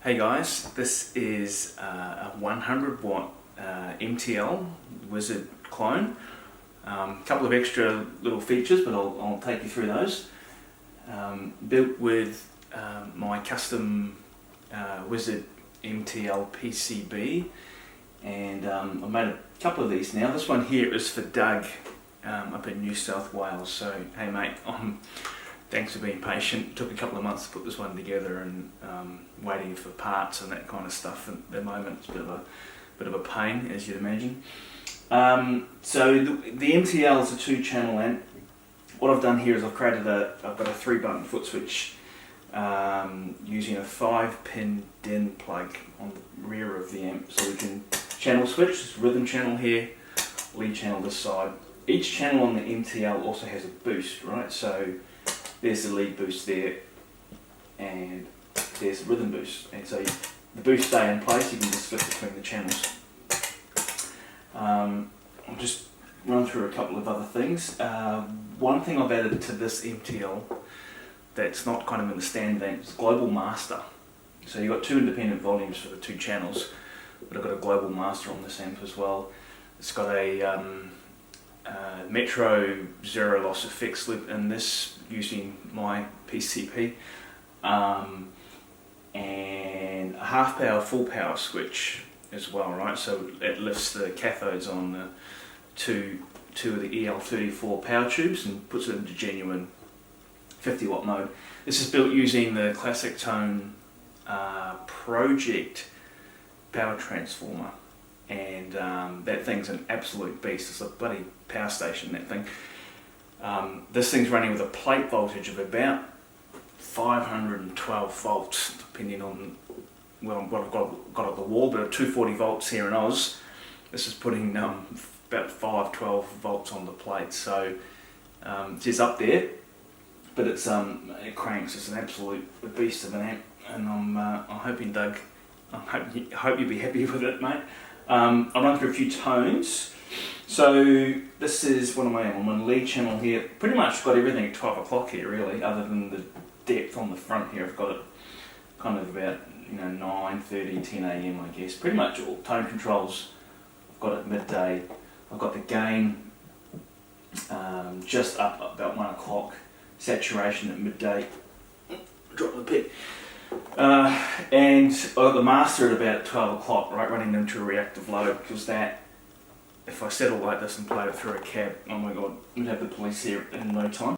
Hey guys, this is a 100 watt MTL Wizard clone. Couple of extra little features, but I'll take you through those. Built with my custom Wizard MTL PCB, and I've made a couple of these now. This one here is for Doug up in New South Wales. So hey mate, thanks for being patient. It took a couple of months to put this one together, and waiting for parts and that kind of stuff at the moment. It's a bit of a pain, as you'd imagine. So the MTL is a 2-channel amp. What I've done here is I've got a 3-button foot switch using a 5-pin DIN plug on the rear of the amp, so we can channel switch. This rhythm channel here, lead channel this side. Each channel on the MTL also has a boost, right? So there's the lead boost there, and there's the rhythm boost. And so the boost stay in place, you can just flip between the channels. I'll just run through a couple of other things. One thing I've added to this MTL that's not kind of in the standard amp is global master. So you've got 2 independent volumes for the 2 channels, but I've got a global master on this amp as well. It's got a Metro zero loss effects loop in this using my PCP, and a half power full power switch as well, right? So it lifts the cathodes on the two of the EL34 power tubes and puts it into genuine 50 watt mode. This is built using the Classic Tone Project power transformer, and that thing's an absolute beast. It's a bloody power station, that thing. This thing's running with a plate voltage of about 512 volts, depending on what I've got at the wall, but at 240 volts here in Oz. This is putting about 512 volts on the plate, so it is up there, but it cranks. It's an absolute beast of an amp, and I'm hoping, Doug, I hope you'll be happy with it, mate. I'll run through a few tones. So this is what am I on? I'm on lead channel here. Pretty much got everything at 12 o'clock here, really, other than the depth on the front here. I've got it kind of about 9:30, 10 a.m. I guess. Pretty much all tone controls I've got at midday. I've got the gain just up about 1 o'clock. Saturation at midday. Drop the pick. And I've got the master at about 12 o'clock, right, running into a reactive load, because that, if I settle like this and play it through a cab, oh my god, we'd have the police here in no time.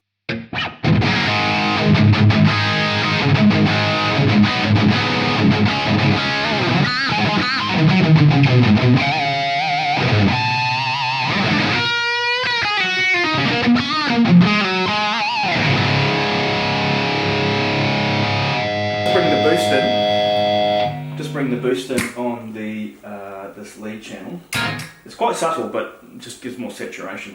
Just bring the boost in on the this lead channel. It's quite subtle, but it just gives more saturation.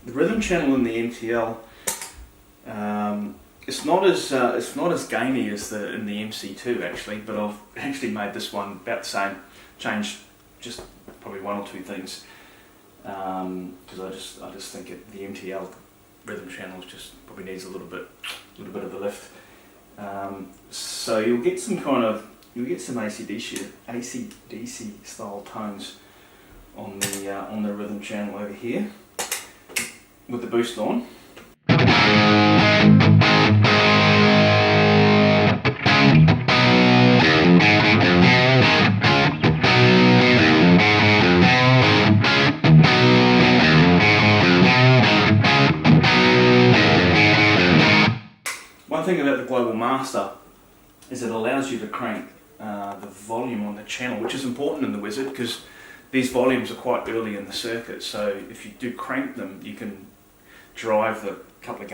The rhythm channel in the MTL, it's not as gamey as in the MC2 actually, but I've actually made this one about the same. Changed just probably 1 or 2 things, because I just think the MTL rhythm channel just probably needs a little bit of a lift. So you'll get some AC/DC style tones on the rhythm channel over here, with the boost on. One thing about the global master is it allows you to crank the volume on the channel, which is important in the Wizard because these volumes are quite early in the circuit. So if you do crank them, you can drive the couple of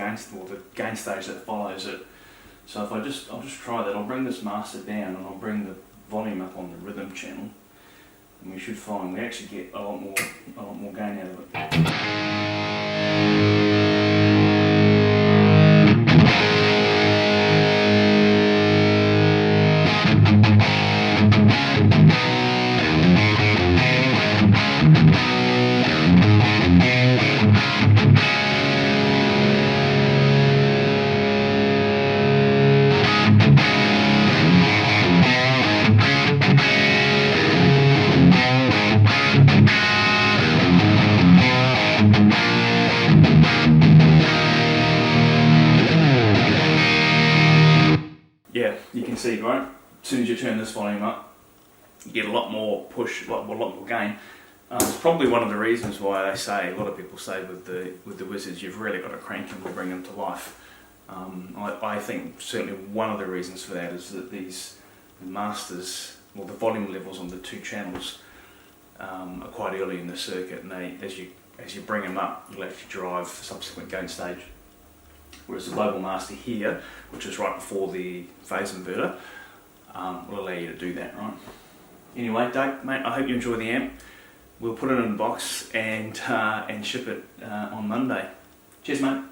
gain stage that follows it. So if I'll just try that. I'll bring this master down and I'll bring volume up on the rhythm channel, and we should find we actually get a lot more gain out of it. Yeah, you can see, right? As soon as you turn this volume up, you get a lot more push, a lot more gain. It's probably one of the reasons why they say, a lot of people say with the Wizards, you've really got to crank them to bring them to life. I think certainly one of the reasons for that is that these masters, well, the volume levels on the two channels are quite early in the circuit, and as you bring them up, you'll actually drive the subsequent gain stage. Whereas the global master here, which is right before the phase inverter, will allow you to do that, right? Anyway, Doug, mate, I hope you enjoy the amp. We'll put it in a box and ship it on Monday. Cheers, mate.